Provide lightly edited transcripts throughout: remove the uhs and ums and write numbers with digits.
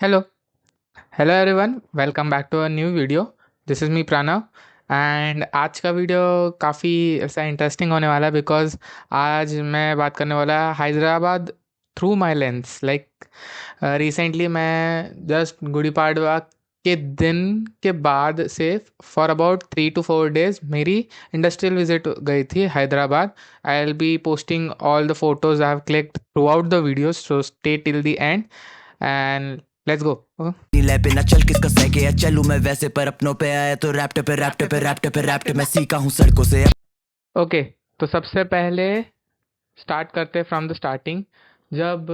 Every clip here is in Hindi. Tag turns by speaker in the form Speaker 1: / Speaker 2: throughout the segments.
Speaker 1: Hello, hello everyone. Welcome back to a new video. This is me Pranav and आज का वीडियो काफ़ी ऐसा इंटरेस्टिंग होने वाला है बिकॉज आज मैं बात करने वाला Hyderabad through my lens like recently मैं जस्ट गुड़ी पाड़वा के दिन के बाद से फॉर अबाउट 3 to 4 days मेरी इंडस्ट्रियल विजिट गई थी हैदराबाद. आई will B posting all the photos I have clicked through out the videos, so stay till the end and let's go.
Speaker 2: Lab पे ना चल किसका सह गया चलूं मैं वैसे पर अपनों पे आया तो रैप्ट मैं सीखा हूँ सड़कों से.
Speaker 1: ओके, तो सबसे पहले स्टार्ट करते फ्रॉम द स्टार्टिंग. जब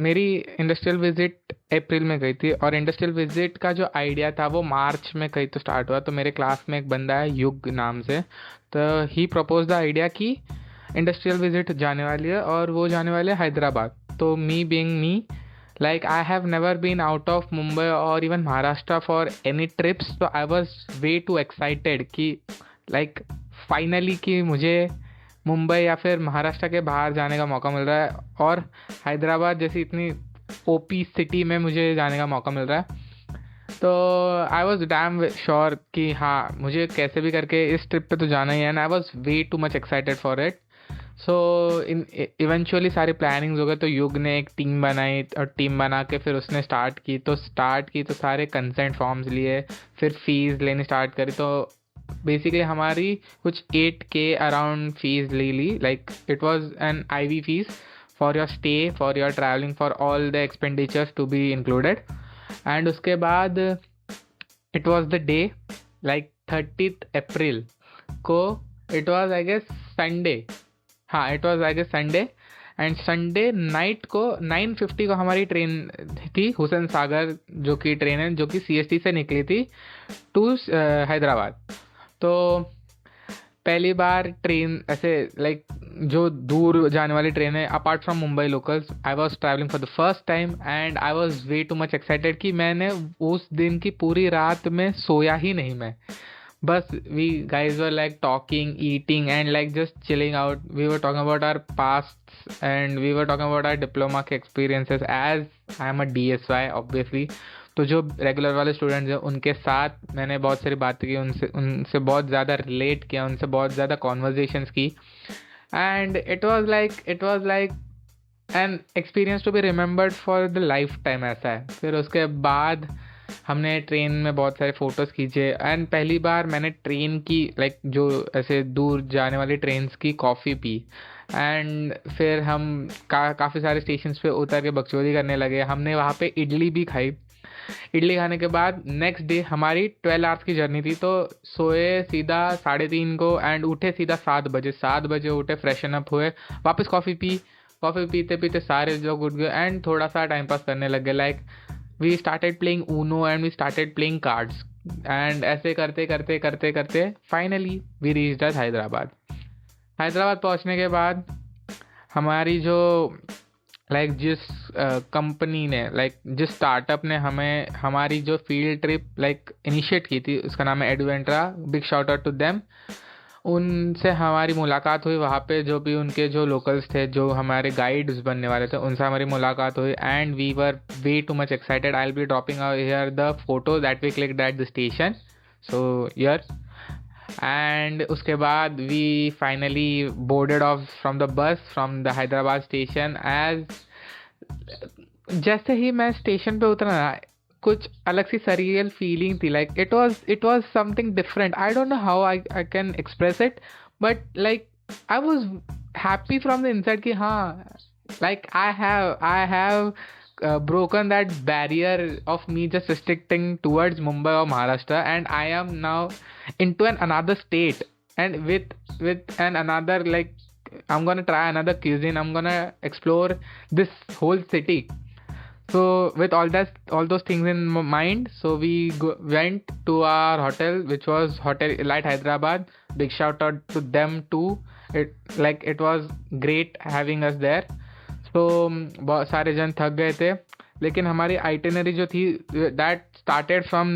Speaker 1: मेरी इंडस्ट्रियल विजिट अप्रैल में गई थी और इंडस्ट्रियल विजिट का जो आइडिया था वो मार्च में कहीं तो स्टार्ट हुआ. तो मेरे क्लास में एक बंदा है युग नाम से, तो ही प्रपोज द आइडिया कि इंडस्ट्रियल विजिट जाने वाली है और वो जाने वाले है हैदराबाद. तो me being me, like I have never been out of Mumbai or even Maharashtra for any trips, so I was way too excited कि like finally कि मुझे मुंबई या फिर महाराष्ट्र के बाहर जाने का मौका मिल रहा है और हैदराबाद जैसी इतनी ओपी सिटी में मुझे जाने का मौका मिल रहा है. तो आई वॉज डैम श्योर कि हाँ मुझे कैसे भी करके इस ट्रिप पे तो जाना ही है and I was way too much excited for it. So eventually सारी प्लानिंग्स हो गए. तो युग ने एक टीम बनाई और टीम बना के फिर उसने स्टार्ट की तो सारे कंसेंट फॉर्म्स लिए, फिर फीस लेनी स्टार्ट करी. तो बेसिकली हमारी कुछ 8K अराउंड फीस ले ली. Like it was an IV fees for your stay, for your travelling, for all the expenditures to be included. And उसके बाद it was the day like 30th April को. It was I guess Sunday. हाँ, it was I guess Sunday. And Sunday night को 9:50 को हमारी ट्रेन थी हुसैन सागर, जो कि ट्रेन है जो कि CST से निकली थी टू हैदराबाद. तो पहली बार ट्रेन ऐसे लाइक जो दूर जाने वाली ट्रेन है apart from Mumbai locals, I was travelling for the first time and I was way too much excited कि मैंने उस दिन की पूरी रात में सोया ही नहीं. मैं बस we guys were like talking, eating and like just chilling out. We were talking about our pasts and we were talking about our diploma के experiences as I am a DSY obviously. तो जो रेगुलर वाले स्टूडेंट्स हैं उनके साथ मैंने बहुत सारी बातें की, उनसे बहुत ज़्यादा रिलेट किया, उनसे बहुत ज़्यादा कॉन्वर्जेशंस की. And it was like an experience to be remembered for the life time. ऐसा है. फिर उसके बाद हमने ट्रेन में बहुत सारे फ़ोटोज़ खींचे एंड पहली बार मैंने ट्रेन की लाइक जो ऐसे दूर जाने वाली ट्रेन्स की कॉफ़ी पी. एंड फिर हम काफ़ी सारे स्टेशंस पे उतर के बकचोदी करने लगे. हमने वहाँ पे इडली भी खाई. इडली खाने के बाद नेक्स्ट डे हमारी 12 आवर्स की जर्नी थी. तो सोए सीधा 3:30 को एंड उठे सीधा 7 बजे. 7 बजे उठे, फ्रेशन अप हुए, वापस कॉफ़ी पी. कॉफ़ी पीते पीते सारे लोग उठ गए एंड थोड़ा सा टाइम पास करने लग गए. Like we started playing Uno and we started playing cards. And ऐसे करते करते करते करते finally we reached at Hyderabad. Hyderabad पहुंचने के बाद हमारी जो लाइक जिस कंपनी ने लाइक जिस स्टार्टअप ने हमें हमारी जो फील्ड ट्रिप लाइक इनिशिएट की थी उसका नाम है Adventra. Big shout out to them. उनसे हमारी मुलाकात हुई वहाँ पे. जो भी उनके जो लोकल्स थे जो हमारे गाइड्स बनने वाले थे उनसे हमारी मुलाकात हुई and we were way too much excited. I will be dropping here the photo that we clicked at the station. So here. And उसके बाद we finally boarded off from the bus from the Hyderabad station. जैसे ही मैं स्टेशन पे उतरा ना, कुछ अलग सी सरियल फीलिंग थी. Like it was something different. I don't know how I can express it, but like I was happy from the inside कि हाँ like I have broken that barrier of me just restricting towards Mumbai or Maharashtra and I am now into another state and with an another like I'm gonna try another cuisine. I'm gonna explore this whole city. So with all those things in mind, so we went to our hotel, which was Hotel Elite Hyderabad. Big shout out to them too. It was great having us there. तो बहुत सारे जन थक गए थे लेकिन हमारी आइटिनरी जो थी that started from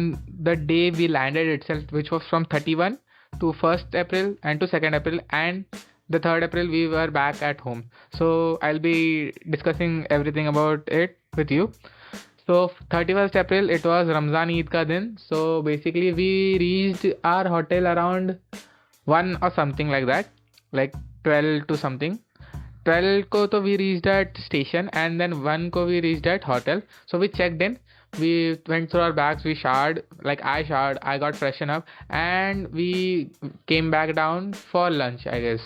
Speaker 1: the day we landed itself, which was from 31 to 1st April and to 2nd April, and the 3rd April we were back at home. So I'll be discussing everything about it with you. So 31st April, it was Ramzan Eid ka din. So basically we reached our hotel around 1 or something like that, like 12 to something. 12 ko to we reached at station, and then 1 ko we reached at hotel. So we checked in, we went through our bags, we showered, like I showered, I got freshen up, and we came back down for lunch, I guess.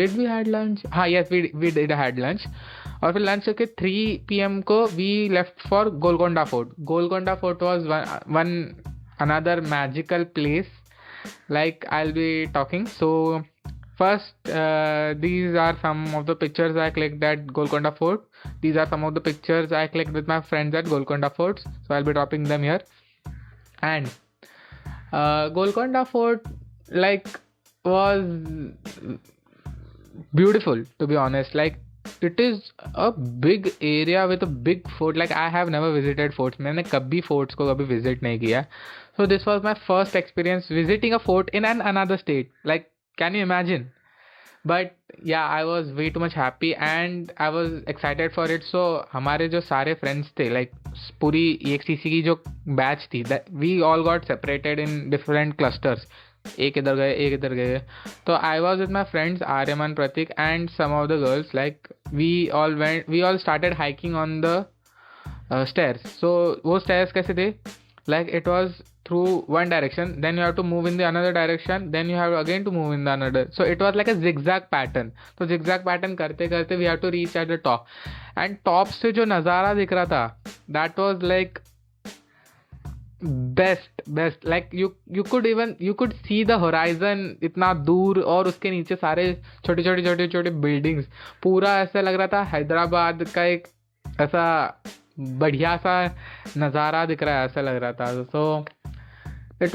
Speaker 1: Did we had lunch? Yes, we did had lunch. और फिर लंच करके 3 PM को we left for Golconda fort. Golconda fort was one another magical place, like I'll be talking. So first, these are some of the pictures I clicked at Golconda Fort. These are some of the pictures I clicked with my friends at Golconda Fort. So I'll be dropping them here. And Golconda Fort, like, was beautiful, to be honest. Like, it is a big area with a big fort. Like, I have never visited forts. मैंने कभी forts को कभी visit नहीं किया. So this was my first experience visiting a fort in another state. Like, can you imagine? But yeah, I was way too much happy and I was excited for it. So हमारे जो सारे friends थे, like पूरी EXTC की जो batch थी, that we all got separated in different clusters. एक इधर गए, एक इधर गए. तो I was with my friends Aryaman, Pratik, and some of the girls. Like we all started hiking on the stairs. So वो stairs कैसे थे? Like it was through one direction, then you have to move in the another direction, then you have again to move in the another. So it was like a zigzag pattern. So zigzag pattern करते करते we have to reach at the top. And top से जो नज़ारा दिख रहा था, that was like best. Like you could see the horizon इतना दूर, और उसके नीचे सारे छोटे buildings. पूरा ऐसा लग रहा था हैदराबाद का एक ऐसा बढ़िया सा नज़ारा दिख रहा है, ऐसा लग रहा था. So it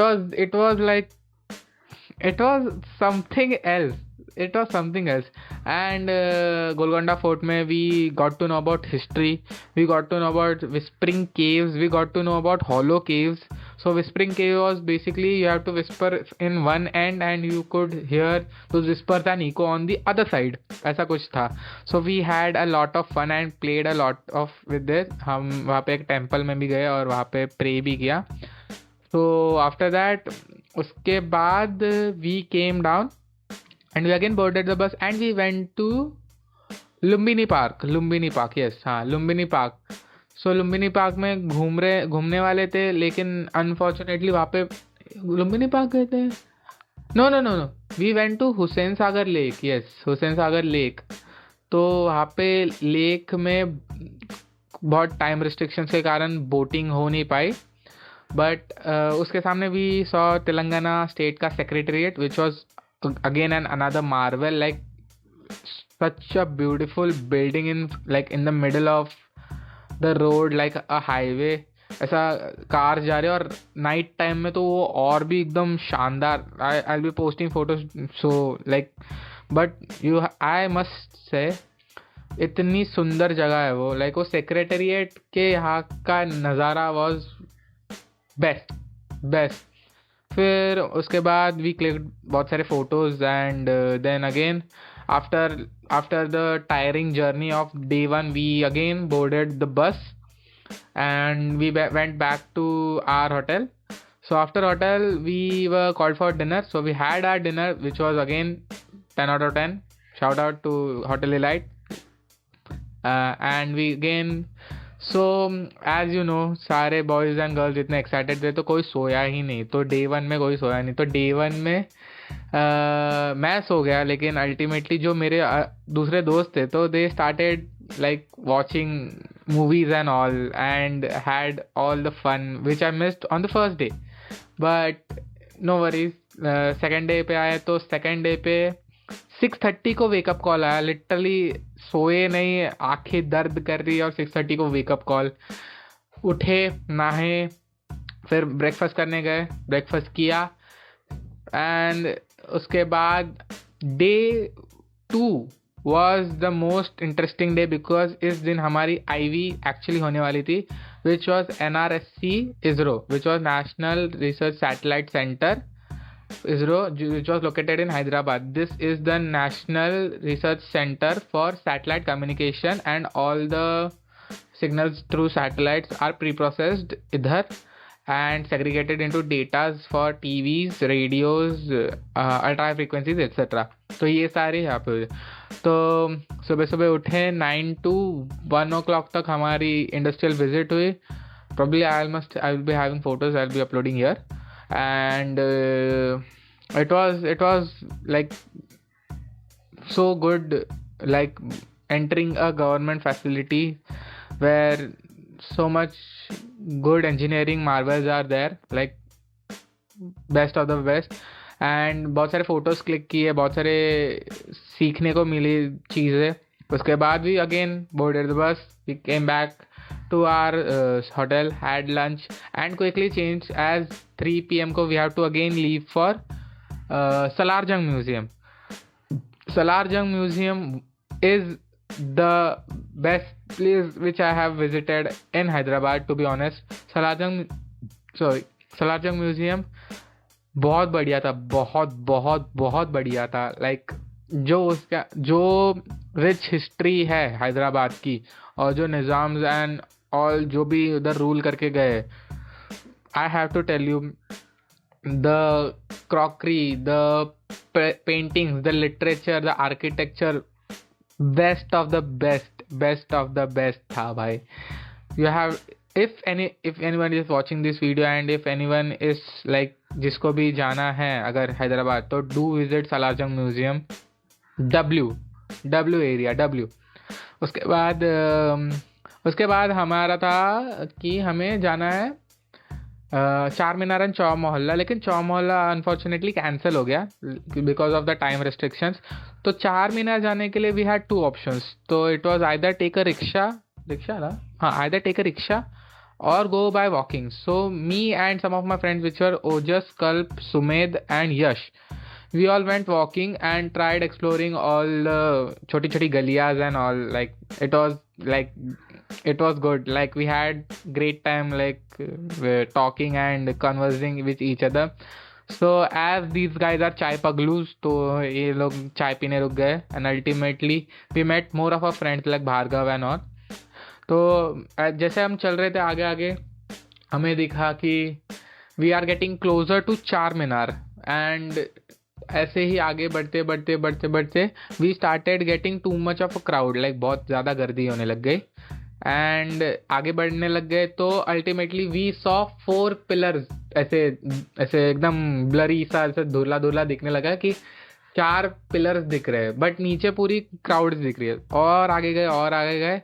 Speaker 1: was something else. And Golconda Fort में we got to know about history, we got to know about whispering caves, we got to know about hollow caves. So whispering cave was basically you have to whisper in one end and you could hear those whispers and echo on the other side, ऐसा कुछ था. So we had a lot of fun and played a lot of with this. हम वहाँ पे एक टेम्पल में भी गए और वहाँ पे प्रे भी किया. So after that, उसके बाद we came down and we again boarded the bus and we went to Lumbini Park. Yes, हाँ, Lumbini Park. So Lumbini Park में घूमने वाले थे, लेकिन unfortunately वहाँ पे Lumbini Park गए थे. No. We went to Hussain Sagar Lake. Yes, Hussain Sagar Lake. तो वहाँ पे लेक में बहुत टाइम रिस्ट्रिक्शंस के कारण बोटिंग हो नहीं पाई. बट उसके सामने वी सॉ तेलंगाना स्टेट का secretariat, which was again an another Marvel. Like such a beautiful building in the middle of the road, like a highway. ऐसा कार जा रहे और नाइट टाइम में तो वो और भी एकदम शानदार. I'll be posting photos. So like, but I must say इतनी सुंदर जगह है वो. लाइक वो सेक्रेटेरिएट के यहाँ का नज़ारा वॉज बेस्ट. फिर उसके बाद वी क्लिक बहुत सारे photos and then again after the tiring journey of day 1 we again boarded the bus and we went back to our hotel. So after hotel we were called for dinner. So we had our dinner, which was again 10 out of 10. Shout out to Hotel Elite. And we again, so as you know, सारे boys and girls इतने excited थे तो कोई सोया ही नहीं. तो day 1 में कोई सोया नहीं. तो day 1 में मैं सो गया, लेकिन अल्टीमेटली जो मेरे दूसरे दोस्त थे तो they started like watching movies and all and had all the fun which I missed on the first day. But no worries, second day पे आए तो सेकेंड डे पे 6:30 को वेकअप कॉल आया. लिटरली सोए नहीं, आंखें दर्द कर रही और 6:30 को वेकअप कॉल. उठे, नहाए, फिर ब्रेकफास्ट करने गए, ब्रेकफास्ट किया. एंड उसके बाद day 2 was the most interesting day because इस दिन हमारी IV एक्चुअली होने वाली थी, which was NRSC ISRO, which was national research satellite centre ISRO, which was located in Hyderabad. This is the National Research Center for Satellite Communication and all the signals through satellites are pre-processed इधर and segregated into datas for TVs, radios, ultra high frequencies etc. तो ये सारे यहाँ पे तो सुबह सुबह उठे 9 to 1 o'clock तक हमारी इंडस्ट्रियल विजिट हुई. Probably I will be having photos I'll be uploading here, and it was like so good, like entering a government facility where so much good engineering marvels are there, like best of the best. And बहुत सारे फोटोज क्लिक किए, बहुत सारे सीखने को मिली चीज़ें. उसके बाद भी again boarded the bus, we came back to our hotel, had lunch and quickly changed as 3 PM को we have to again leave for Salarjung Museum. Salarjung Museum is the best place which I have visited in Hyderabad, to be honest. Salarjung Museum बहुत बढ़िया था, बहुत बढ़िया था. लाइक जो रिच हिस्ट्री है हैदराबाद की और जो निज़ाम्स एंड ऑल जो भी उधर रूल करके गए, I have to tell you, the crockery, the paintings, the literature, the architecture, best of the best था भाई. You have if anyone is watching this video and if anyone is like जिसको भी जाना है अगर हैदराबाद, तो do visit Salarjung Museum, W area W. उसके बाद हमारा था कि हमें जाना है चार मीनार एंड चौ मोहल्ला, लेकिन चौ मोहल्ला अनफॉर्चुनेटली कैंसिल हो गया because of the time restrictions. तो चार मीनार जाने के लिए वी हैड 2 ऑप्शंस. तो it was either take a rickshaw ना, हाँ, either take a rickshaw or go by walking. So me and some of my friends which were Ojas, Kalp, Sumed and Yash, we all went walking and tried exploring all choti galiyas and all. Like it was good. Like we had great time, like talking and conversing with each other. So as these guys are chai paglus, तो ये लोग चाय पीने रुक गए and ultimately we met more of our friends like Bhargav and all. तो जैसे हम चल रहे थे आगे हमें दिखा कि we are getting closer to Charminar. And ऐसे ही आगे बढ़ते we started getting too much of a crowd, like बहुत ज़्यादा गर्दी होने लग गई. एंड आगे बढ़ने लग गए तो अल्टीमेटली वी सॉ 4 पिलर्स, ऐसे एकदम ब्लरी सा, ऐसे धुरला दिखने लगा कि 4 पिलर्स दिख रहे हैं, बट नीचे पूरी क्राउड दिख रही है. और आगे गए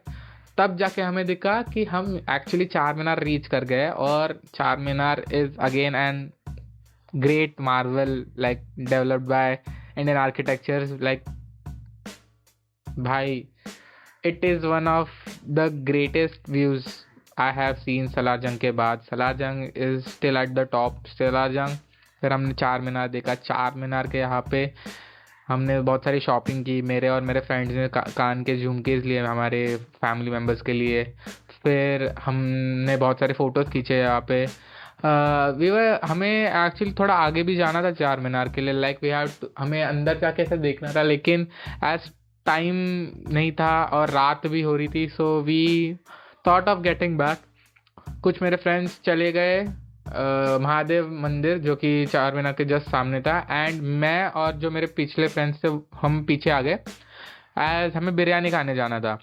Speaker 1: तब जाके हमें दिखा कि हम एक्चुअली चार मीनार रीच कर गए. और Charminar is again an great marvel, like developed by Indian architecture. Like भाई, it is one of the greatest views I have seen Salarjung के बाद. Salarjung is still at the top. Salarjung, फिर हमने चार मीनार देखा. चार मीनार के यहाँ पे हमने बहुत सारी शॉपिंग की. मेरे और मेरे फ्रेंड्स ने कान के झुमके लिए हमारे फैमिली मेम्बर्स के लिए. फिर हमने बहुत सारे फ़ोटोज़ खींचे यहाँ पे. हमें एक्चुअली थोड़ा आगे भी जाना था चार मीनार के लिए. लाइक वी हैव टू, हमें अंदर जाके ऐसे देखना था, लेकिन एज टाइम नहीं था और रात भी हो रही थी. So we thought of getting back. कुछ मेरे फ्रेंड्स चले गए महादेव मंदिर, जो कि चार मीनार के जस्ट सामने था. एंड मैं और जो मेरे पिछले फ्रेंड्स थे हम पीछे आ गए, एज हमें बिरयानी खाने जाना था.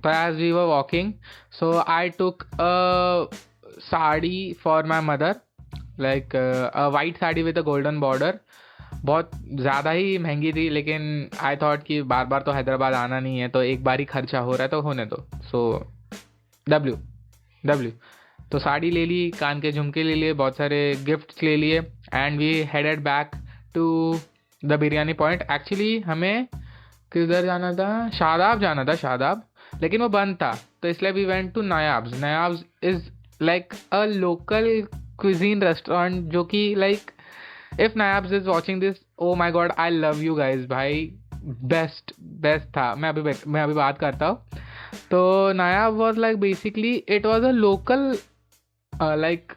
Speaker 1: तो as we were walking, so I took a sari for my mother, like a white sari with a golden border. बहुत ज़्यादा ही महंगी थी, लेकिन आई थॉट कि बार तो हैदराबाद आना नहीं है, तो एक बार ही खर्चा हो रहा है तो होने दो. सो W तो साड़ी ले ली, कान के झुमके ले लिए, बहुत सारे गिफ्ट्स ले लिए. And we headed back to the biryani point. Actually हमें किधर जाना था? शादाब, लेकिन वो बंद था, तो इसलिए we went to Nayab's is like a local cuisine restaurant, जो कि like if Nayab's is watching this, oh my god, I love you guys भाई, बेस्ट था. मैं अभी बात करता हूँ. तो Nayab was like basically it was a local like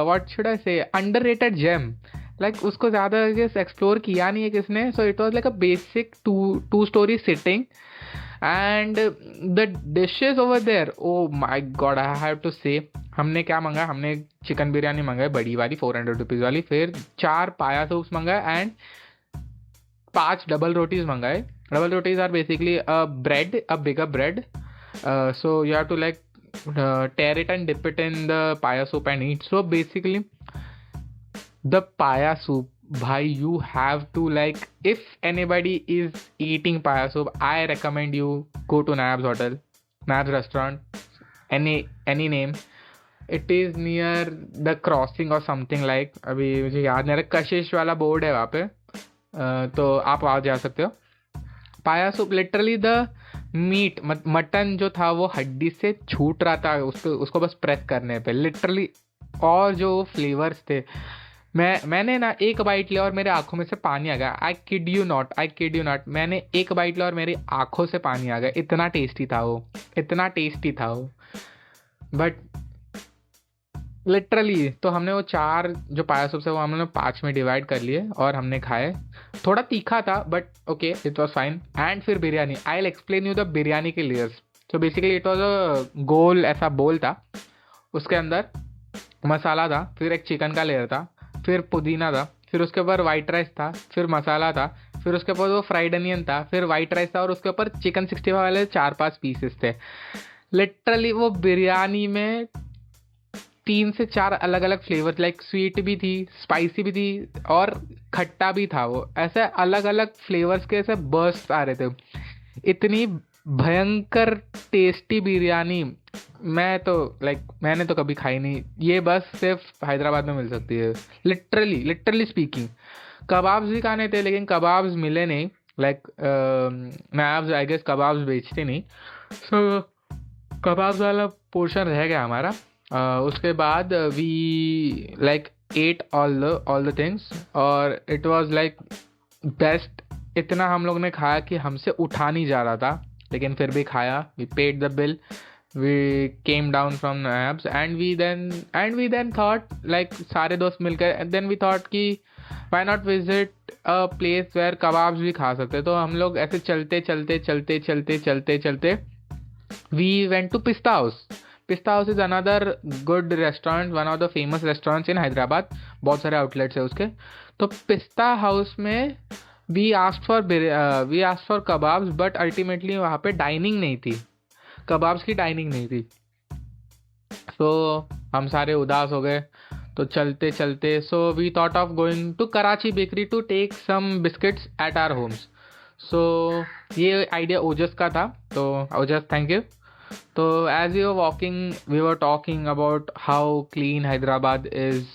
Speaker 1: what should I say, underrated gem. like उसको ज़्यादा एक्सप्लोर किया नहीं है किसने. so it was like a basic two story sitting and the dishes over there, oh my god, I have to say, हमने क्या मंगाया, हमने चिकन बिरयानी मंगाई बड़ी वाली 400 रुपीज़ वाली, फिर 4 पाया सूप्स मंगाए एंड 5 डबल रोटीज मंगाए. Double rotis are basically a bread, a bigger bread, so you have to like tear it and dip it in the paya soup and eat. So basically the paya soup, bhai, you have to like, if anybody is eating paya soup, I recommend you go to Nab's hotel, Nab's restaurant, any name. It is near the crossing or something like, अभी मुझे याद नहीं आ रहा, कशिश वाला बोर्ड है वहाँ पे, तो आप वहाँ जा सकते हो. Paya soup literally the meat, mutton जो था वो हड्डी से छूट रहा था उसको बस प्रेस करने पे लिटरली. और जो फ्लेवर्स थे, मैंने ना एक बाइट लिया और मेरे आंखों में से पानी आ गया. आई किड यू नॉट, मैंने एक बाइट लिया और मेरी आंखों से पानी आ गया. इतना टेस्टी था वो. बट लिटरली तो हमने वो 4 जो पाया सूप से वो हमने 5 में डिवाइड कर लिए और हमने खाए. थोड़ा तीखा था but okay, it was fine. And फिर biryani, I will explain you the biryani के layers. So basically it was a गोल ऐसा बोल था, उसके अंदर मसाला था, फिर एक चिकन का लेयर था, फिर पुदीना था, फिर उसके ऊपर वाइट राइस था, फिर मसाला था, फिर उसके ऊपर वो फ्राइड अनियन था, फिर वाइट राइस था, और उसके ऊपर चिकन 65 वाले 4-5 पीसेस थे. लिटरली वो बिरयानी में 3 से 4 अलग अलग फ्लेवर, लाइक स्वीट भी थी, स्पाइसी भी थी और खट्टा भी था. वो ऐसे अलग अलग फ्लेवर्स के ऐसे बर्स्ट आ रहे थे. इतनी भयंकर टेस्टी बिरयानी मैंने तो कभी खाई नहीं. ये बस सिर्फ हैदराबाद में मिल सकती है. Literally speaking. कबाब्स भी खाने थे लेकिन कबाब्स मिले नहीं. मैं आई गेस कबाब्स बेचते नहीं, सो कबाब्स वाला पोर्शन रह गया हमारा. उसके बाद we like ate all the things और इट वाज लाइक बेस्ट. इतना हम लोग ने खाया कि हमसे उठा नहीं जा रहा था, लेकिन फिर भी खाया. We paid the bill, we came down from Nabs and we then thought like सारे दोस्त मिलकर, एंड देन वी थॉट कि why not visit a place where kebabs भी खा सकते. तो हम लोग ऐसे चलते we went to Pista House. Pista House is another good restaurant, one of the famous restaurants in Hyderabad. बहुत सारे आउटलेट्स है उसके. तो पिस्ता हाउस में we asked for kebabs, but ultimately वहाँ पे डाइनिंग नहीं थी, कबाब्स की डाइनिंग नहीं थी. सो हम सारे उदास हो गए. तो चलते so we thought of going to Karachi bakery to take some biscuits at our homes. So ये आइडिया ओजस का था. तो Ojas, thank you. So as we were walking, we were talking about how clean Hyderabad is,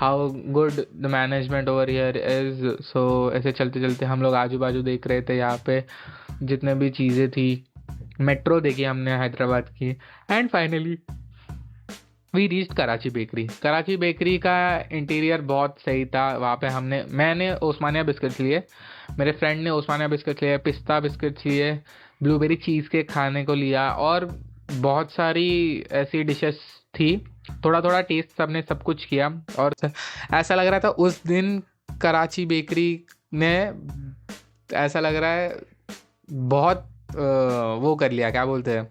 Speaker 1: how good the management over here is. So ऐसे चलते हम लोग आजू बाजू देख रहे थे, यहाँ पे जितने भी चीज़ें थी. मेट्रो देखी हमने हैदराबाद की. And finally we reached Karachi bakery का इंटीरियर बहुत सही था. वहाँ पे मैंने ओस्मानिया बिस्किट्स लिए, मेरे फ्रेंड ने ओस्मानिया बिस्किट्स लिए, पिस्ता बिस्किट्स लिए, ब्लूबेरी चीज़ केक खाने को लिया, और बहुत सारी ऐसी डिशेस थी. थोड़ा टेस्ट सबने सब कुछ किया. और ऐसा लग रहा था उस दिन कराची बेकरी ने, ऐसा लग रहा है बहुत वो कर लिया, क्या बोलते हैं,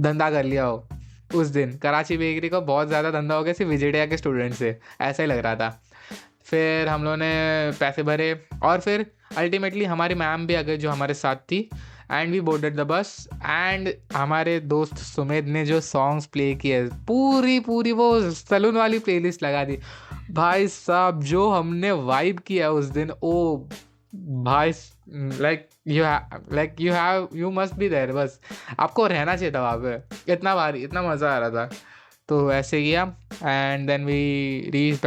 Speaker 1: धंधा कर लिया हो. उस दिन कराची बेकरी को बहुत ज़्यादा धंधा हो गया सिर्फ विजयडिया के स्टूडेंट से, ऐसा ही लग रहा था. फिर हम लोगों ने पैसे भरे और फिर अल्टीमेटली हमारी मैम भी आ गई जो हमारे साथ थी. And we boarded the bus. एंड हमारे दोस्त सुमेध ने जो सॉन्ग्स प्ले किए, पूरी वो सलून वाली प्लेलिस्ट लगा दी. भाई साहब जो हमने वाइब किया उस दिन, ओ भाई, यू मस्ट बी देयर. बस आपको रहना चाहिए था वहाँ पे, इतना मज़ा आ रहा था. तो ऐसे किया. And then we reach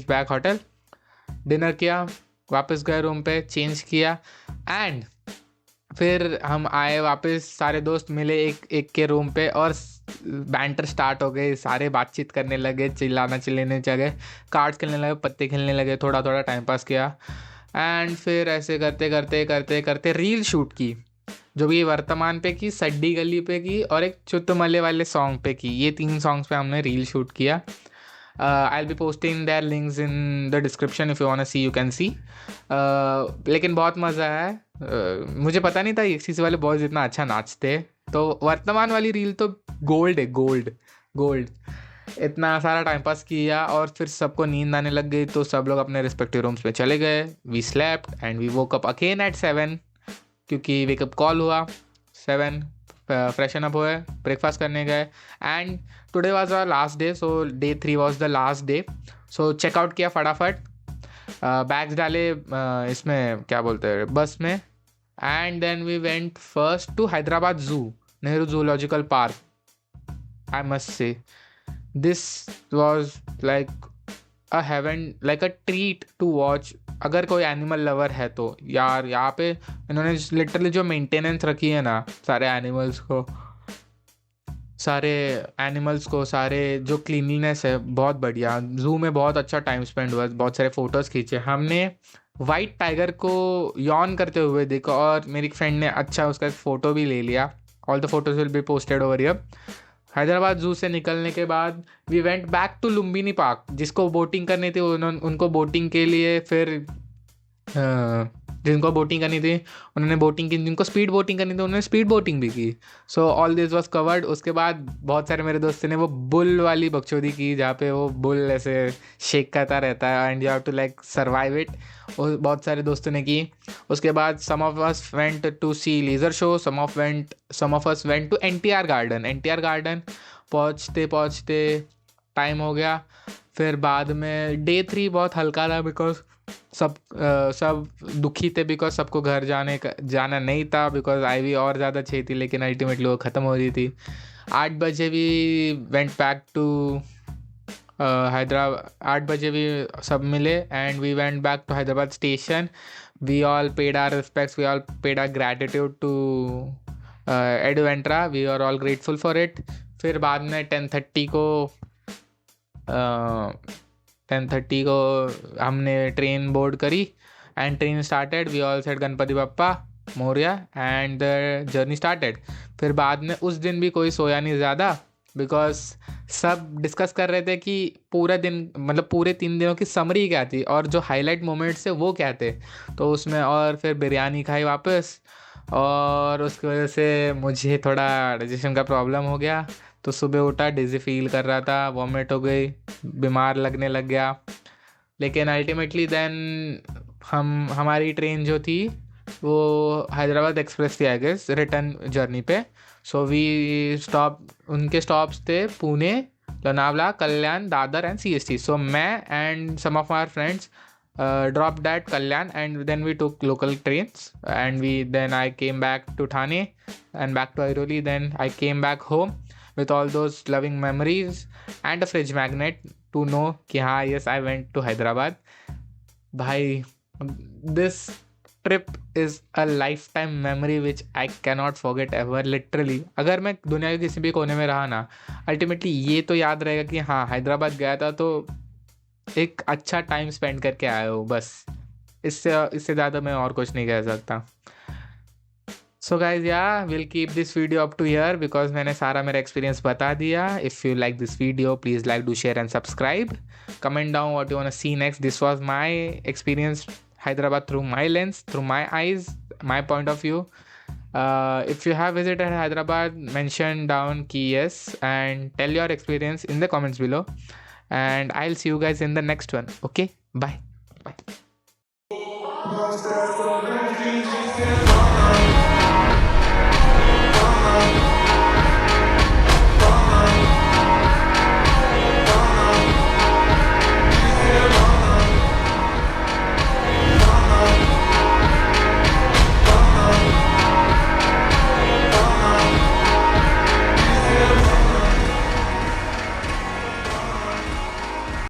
Speaker 1: back hotel, dinner किया, वापस गए रूम पे, चेंज किया. एंड फिर हम आए वापस, सारे दोस्त मिले एक के रूम पे और बैंटर स्टार्ट हो गए. सारे बातचीत करने लगे, चिल्लाने लगे, कार्ड्स खेलने लगे, पत्ते खेलने लगे, थोड़ा टाइम पास किया. एंड फिर ऐसे करते रील शूट की, जो भी वर्तमान पे की, सड्डी गली पे की और एक चुत्तमल्ले वाले सॉन्ग पे की. ये 3 सॉन्ग्स पे हमने रील शूट किया. I'll be posting their links in the description if you wanna see, you can see. लेकिन बहुत मज़ा है. मुझे पता नहीं था एक्सटीसी वाले बॉयज़ इतना अच्छा नाचते। तो वर्तमान वाली रील तो गोल्ड है, गोल्ड गोल्ड। इतना सारा टाइम पास किया और फिर सबको नींद आने लग गई, तो सब लोग अपने रिस्पेक्टिव रूम्स में चले गए। We slept and we woke up again at 7, क्योंकि वेकअप कॉल हुआ 7। फ्रेशन अप हुए, ब्रेकफास्ट करने गए, and today was our last day, so day 3 was the last day. So checkout किया फटाफट, बैग्स डाले इसमें क्या बोलते हैं, बस में, and then we went first to Hyderabad zoo, Nehru zoological park. I must say this was like a heaven, like a treat to watch. अगर कोई एनिमल लवर है तो यार, यहाँ पे इन्होंने लिटरली जो मेंटेनेंस रखी है ना सारे एनिमल्स को, सारे जो क्लीनलीनेस है, बहुत बढ़िया। जू में बहुत अच्छा टाइम स्पेंड हुआ, बहुत सारे फ़ोटोज़ खींचे हमने। वाइट टाइगर को यॉन करते हुए देखा, और मेरी फ्रेंड ने अच्छा उसका फ़ोटो भी ले लिया। All the photos will be posted over here. Hyderabad zoo से निकलने के बाद we went back to Lumbini park. जिसको बोटिंग करनी थी उनको बोटिंग के लिए, फिर जिनको बोटिंग करनी थी उन्होंने बोटिंग की, जिनको स्पीड बोटिंग करनी थी उन्होंने स्पीड बोटिंग भी की। So all this was covered. उसके बाद बहुत सारे मेरे दोस्तों ने वो बुल वाली बकचोदी की, जहाँ पे वो बुल ऐसे शेक करता रहता है and you have to like survive it, वो बहुत सारे दोस्तों ने की। उसके बाद some of us went to see laser show, some of us went to NTR garden. पहुँचते पहुँचते टाइम हो गया। फिर बाद में डे 3 बहुत हल्का था, बिकॉज सब दुखी थे, बिकॉज सबको घर जाना नहीं था, बिकॉज आईवी और ज़्यादा चाहिए थी, लेकिन अल्टीमेटली वो ख़त्म हो रही थी। 8 बजे भी वेंट बैक टू हैदराबाद। 8 बजे भी सब मिले and we went back to Hyderabad station. We all paid our respects, we all paid our gratitude to Adventra, we are all grateful for it. फिर बाद में 10:30 को हमने ट्रेन बोर्ड करी and train started. We all said Ganpati Bappa Morya and the journey started. फिर बाद में उस दिन भी कोई सोया नहीं ज़्यादा, बिकॉज सब डिस्कस कर रहे थे कि पूरा दिन, मतलब पूरे 3 दिनों की समरी क्या थी और जो हाईलाइट मोमेंट्स थे वो क्या थे। तो उसमें और फिर बिरयानी खाई वापस, और उसकी वजह से मुझे थोड़ा डाइजेशन का प्रॉब्लम हो गया। तो सुबह उठा, डिज़ी फील कर रहा था, वॉमिट हो गई, बीमार लगने लग गया। लेकिन अल्टीमेटली देन हमारी ट्रेन जो थी वो हैदराबाद एक्सप्रेस थी, आई गेस, रिटर्न जर्नी पे। सो वी उनके स्टॉप्स थे Pune, Lonavala, Kalyan, Dadar and CST. So मैं and some of our friends dropped at Kalyan, and then we took local trains, and then I came back to Thane and back to Airoli. Then I came back home with all those loving memories and a fridge magnet to know कि हाँ, yes, I went to Hyderabad. भाई, this trip is a lifetime memory which I cannot forget ever, literally. अगर मैं दुनिया के किसी भी कोने में रहा ना, अल्टीमेटली ये तो याद रहेगा कि हाँ, हैदराबाद गया था तो एक अच्छा टाइम स्पेंड करके आया हो, बस। इससे ज़्यादा मैं और कुछ नहीं कह सकता। सो गाइज, या will keep this video up to here, because मैंने सारा मेरा एक्सपीरियंस बता दिया। If you like this video, please like, do share and subscribe. Comment down what you want to see next. This was my experience Hyderabad through my lens, through my eyes, my point of view. If you have visited Hyderabad, mention down key yes and tell your experience in the comments below. And I'll see you guys in the next one. Okay, bye.